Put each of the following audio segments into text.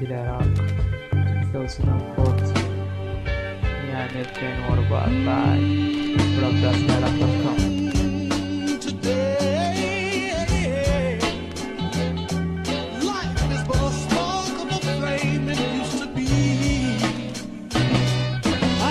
جمهورية العراق 2040 يعني 2014 www.asnaraq.com.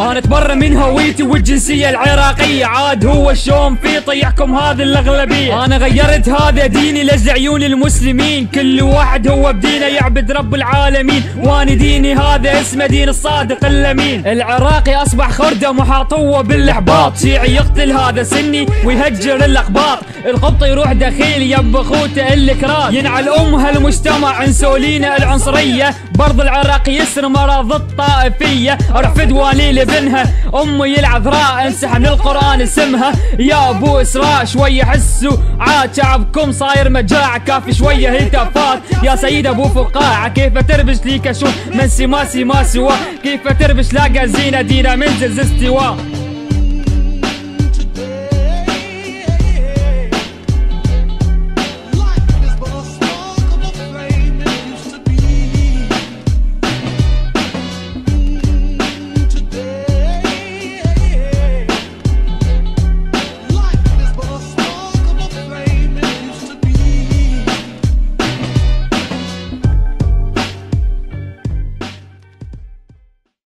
انا اتبرى من هويتي والجنسية العراقية، عاد هو الشوم في طيحكم هذه الاغلبية. انا غيرت هذا ديني لزعيون المسلمين، كل واحد هو بدينه يعبد رب العالمين، وانا ديني هذا اسمه دين الصادق الامين. العراقي اصبح خردة محاط هو بالاحباط، شيعي يقتل هذا سني ويهجر الاقباط، القبط يروح دخيل يب اخوته الكراد، ينعل هالمجتمع انسولينا العنصرية، برض العراقي يسر مرض الطائفية. اروح فدواني لابنها امي العذراء، انسح من القران اسمها يا ابو اسراء، شويه حسوا عاد شعبكم صاير مجاعه، كافي شويه هتافات يا سيد ابو فقاعه، كيف تربش لي كشوف من سماسي ما سوا، كيف تربش لاقى زينه دينا منزل استواء.